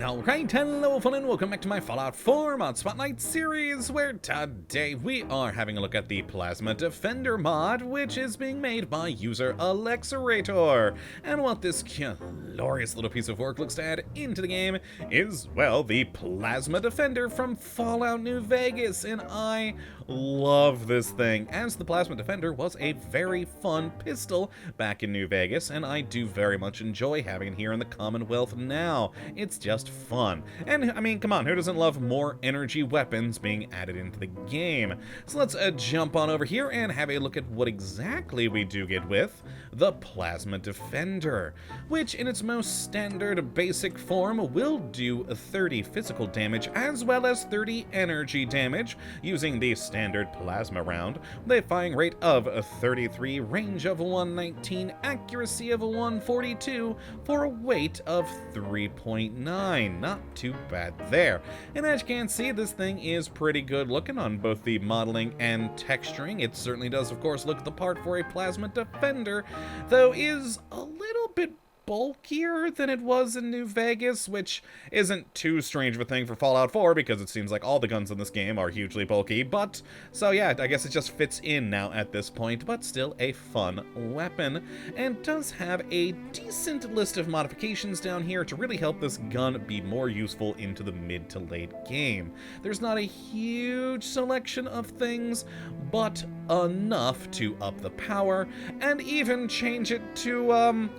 Alright, hello fun and welcome back to my Fallout 4 Mod Spotlight series, where today we are having a look at the Plasma Defender mod, which is being made by user Alexarator. And what this glorious little piece of work looks to add into the game is, well, the Plasma Defender from Fallout New Vegas, and I love this thing, as the Plasma Defender was a very fun pistol back in New Vegas, and I do very much enjoy having it here in the Commonwealth now. It's just fun. And, I mean, come on, who doesn't love more energy weapons being added into the game? So let's jump on over here and have a look at what exactly we do get with the Plasma Defender, which in its most standard basic form will do 30 physical damage as well as 30 energy damage using the standard plasma round, with a firing rate of 33, range of 119, accuracy of 142, for a weight of 3.9. Not too bad there. And as you can see, this thing is pretty good looking on both the modeling and texturing. It certainly does, of course, look the part for a Plasma Defender, though is a little bit bulkier than it was in New Vegas, which isn't too strange of a thing for Fallout 4 because it seems like all the guns in this game are hugely bulky, but so yeah, I guess it just fits in now at this point, but still a fun weapon, and does have a decent list of modifications down here to really help this gun be more useful into the mid to late game. There's not a huge selection of things, but enough to up the power and even change it to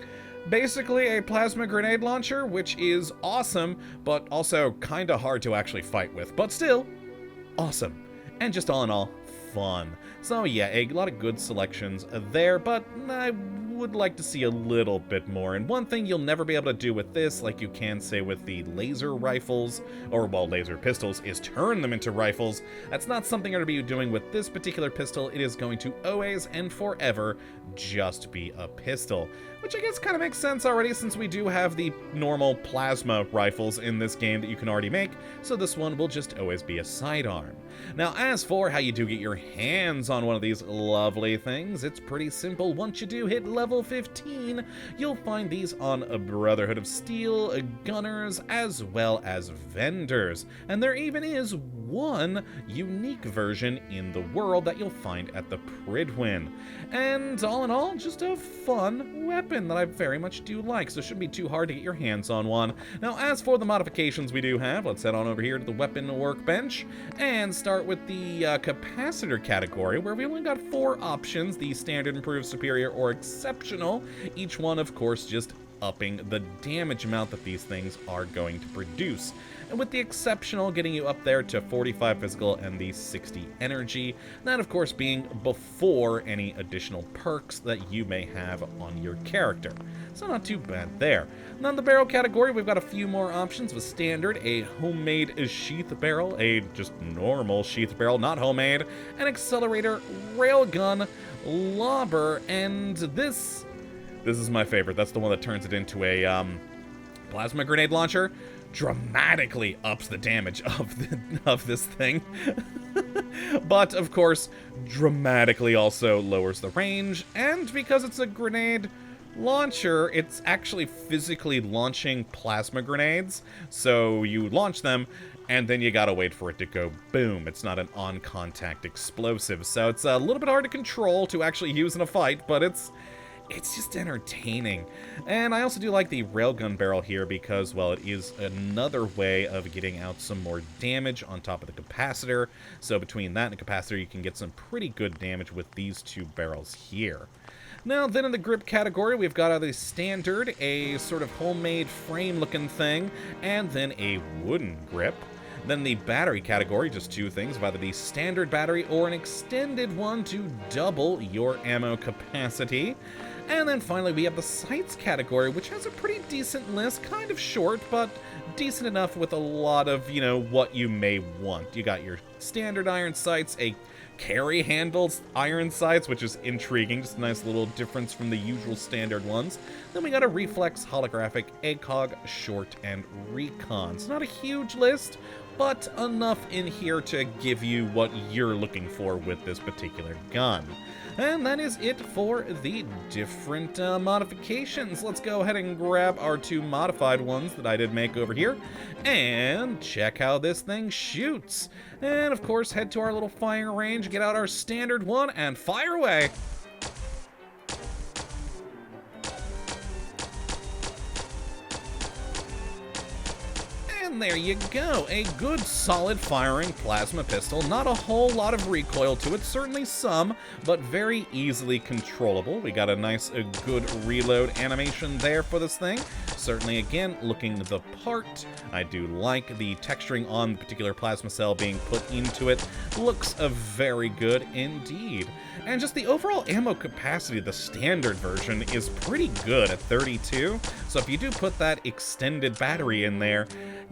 basically a plasma grenade launcher, which is awesome, but also kinda hard to actually fight with, but still awesome. And just all in all, fun. So yeah, a lot of good selections there, but I would like to see a little bit more. And one thing you'll never be able to do with this, like you can say with the laser rifles, or well, laser pistols, is turn them into rifles. That's not something you're going to be doing with this particular pistol. It is going to always and forever just be a pistol, which I guess kind of makes sense already, since we do have the normal plasma rifles in this game that you can already make, so this one will just always be a sidearm. Now, as for how you do get your hands on one of these lovely things, it's pretty simple. Once you do hit level 15, you'll find these on a Brotherhood of Steel, Gunners, as well as Vendors. And there even is one unique version in the world that you'll find at the Pridwin. And all in all, just a fun weapon that I very much do like, so it shouldn't be too hard to get your hands on one. Now, as for the modifications we do have, let's head on over here to the weapon workbench and start with the capacitor category, where we only got 4 options: the standard, improved, superior, or exceptional. Each one, of course, just upping the damage amount that these things are going to produce. And with the exceptional getting you up there to 45 physical and the 60 energy, that of course being before any additional perks that you may have on your character. So not too bad there. And on the barrel category, we've got a few more options with standard, a homemade sheath barrel, a just normal sheath barrel, not homemade, an accelerator, railgun, lobber, and this is my favorite. That's the one that turns it into a plasma grenade launcher. Dramatically ups the damage of this thing. But, of course, dramatically also lowers the range. And because it's a grenade launcher, it's actually physically launching plasma grenades. So you launch them, and then you gotta wait for it to go boom. It's not an on-contact explosive. So it's a little bit hard to control to actually use in a fight, but it's just entertaining. And I also do like the railgun barrel here because, well, it is another way of getting out some more damage on top of the capacitor. So between that and the capacitor, you can get some pretty good damage with these 2 barrels here. Now, then in the grip category, we've got the standard, a sort of homemade frame-looking thing, and then a wooden grip. Then the battery category, just 2 things, of either the standard battery or an extended one to double your ammo capacity. And then finally we have the sights category, which has a pretty decent list, kind of short, but decent enough with a lot of, you know, what you may want. You got your standard iron sights, a carry handles iron sights, which is intriguing, just a nice little difference from the usual standard ones. Then we got a reflex, holographic, ACOG, short, and recon. It's not a huge list, but enough in here to give you what you're looking for with this particular gun. And that is it for the different modifications. Let's go ahead and grab our 2 modified ones that I did make over here and check how this thing shoots. And of course, head to our little firing range, get out our standard one, and fire away. And there you go, a good solid firing plasma pistol. Not a whole lot of recoil to it, certainly some, but very easily controllable. We got a nice, good reload animation there for this thing. Certainly, again, looking the part. I do like the texturing on the particular plasma cell being put into it. Looks very good indeed. And just the overall ammo capacity of the standard version is pretty good at 32. So if you do put that extended battery in there,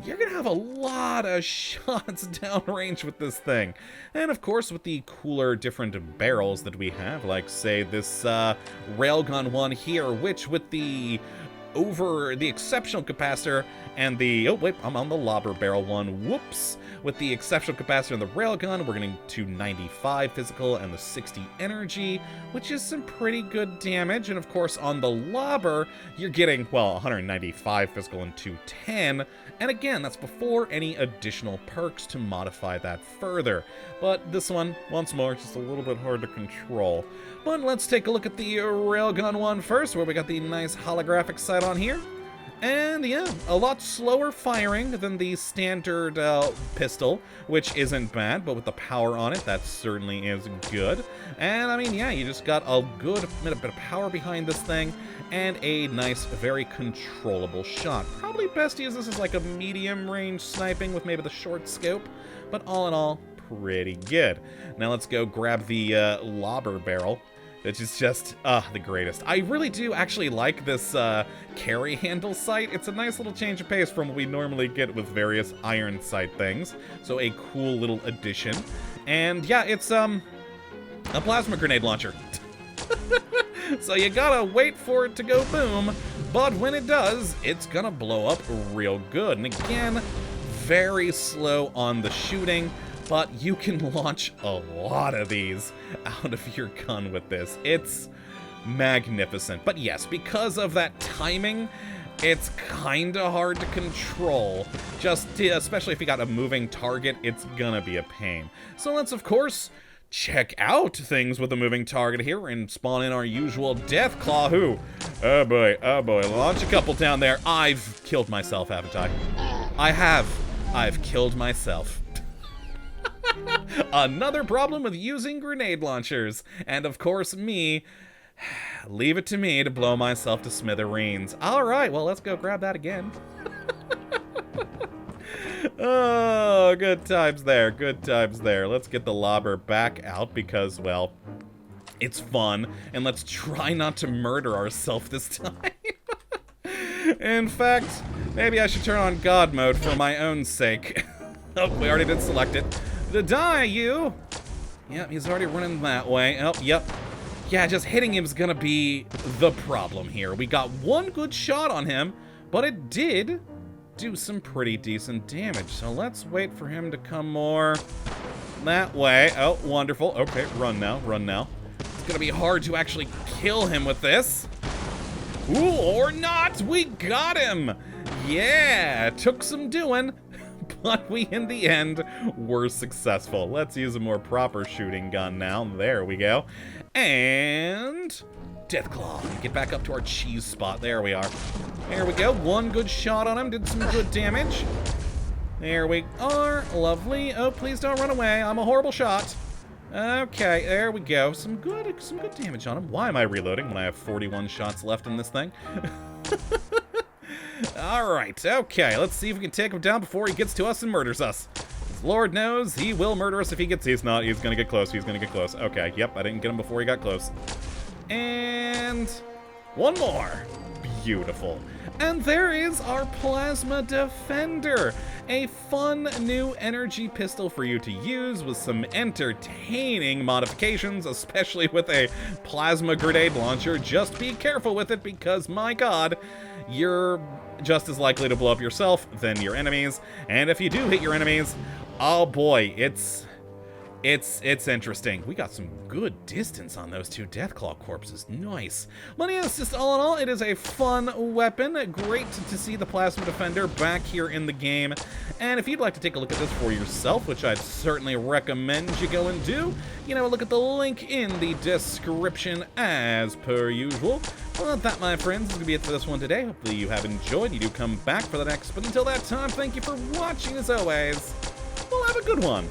you're gonna have a lot of shots downrange with this thing. And of course, with the cooler different barrels that we have, like say this railgun one here, which with the exceptional capacitor and the, oh wait, I'm on the lobber barrel one, whoops. With the exceptional capacitor and the railgun, we're getting 295 physical and the 60 energy, which is some pretty good damage. And of course, on the lobber, you're getting, well, 195 physical and 210. And again, that's before any additional perks to modify that further. But this one, once more, just a little bit hard to control. But let's take a look at the railgun one first, where we got the nice holographic sight on here. And yeah, a lot slower firing than the standard pistol, which isn't bad, but with the power on it, that certainly is good. And I mean, yeah, you just got a good bit of power behind this thing, and a nice, very controllable shot. Probably best to use this as like a medium range sniping with maybe the short scope, but all in all, pretty good. Now let's go grab the lobber barrel, which is just, the greatest. I really do actually like this carry handle sight. It's a nice little change of pace from what we normally get with various iron sight things. So a cool little addition. And yeah, it's a plasma grenade launcher. So you gotta wait for it to go boom, but when it does, it's gonna blow up real good. And again, very slow on the shooting, but you can launch a lot of these out of your gun with this. It's magnificent. But yes, because of that timing, it's kinda hard to control. Especially if you got a moving target, it's gonna be a pain. So let's, of course, check out things with a moving target here and spawn in our usual death claw. Oh boy, launch a couple down there. I've killed myself, haven't I? I have. I've killed myself. Another problem with using grenade launchers. And of course me, leave it to me to blow myself to smithereens. Alright, well let's go grab that again. Oh, good times there, good times there. Let's get the lobber back out because, well, it's fun. And let's try not to murder ourselves this time. In fact, maybe I should turn on God mode for my own sake. Oh, we already did select it. To die, you! Yep, he's already running that way. Oh, yep. Yeah, just hitting him is gonna be the problem here. We got one good shot on him, but it did do some pretty decent damage. So let's wait for him to come more that way. Oh, wonderful. Okay, run now, run now. It's gonna be hard to actually kill him with this. Ooh, or not! We got him! Yeah, took some doing. But we, in the end, were successful. Let's use a more proper shooting gun now. There we go. And Deathclaw. Get back up to our cheese spot. There we are. There we go. One good shot on him. Did some good damage. There we are. Lovely. Oh, please don't run away. I'm a horrible shot. Okay, there we go. Some good damage on him. Why am I reloading when I have 41 shots left in this thing? Alright, okay, let's see if we can take him down before he gets to us and murders us. Lord knows he will murder us if he gets... He's not. He's gonna get close. He's gonna get close. Okay, yep, I didn't get him before he got close. And... one more. beautiful. And there is our Plasma Defender, a fun new energy pistol for you to use with some entertaining modifications, especially with a plasma grenade launcher. Just be careful with it because, my god, you're just as likely to blow up yourself than your enemies. And if you do hit your enemies, oh boy, it's interesting. We got some good distance on those two Deathclaw corpses. Nice. But yes, just all in all, it is a fun weapon. Great to see the Plasma Defender back here in the game. And if you'd like to take a look at this for yourself, which I'd certainly recommend you go and do, you know, look at the link in the description as per usual. Well, that, my friends, is going to be it for this one today. Hopefully you have enjoyed. You do come back for the next. But until that time, thank you for watching as always. Well, have a good one.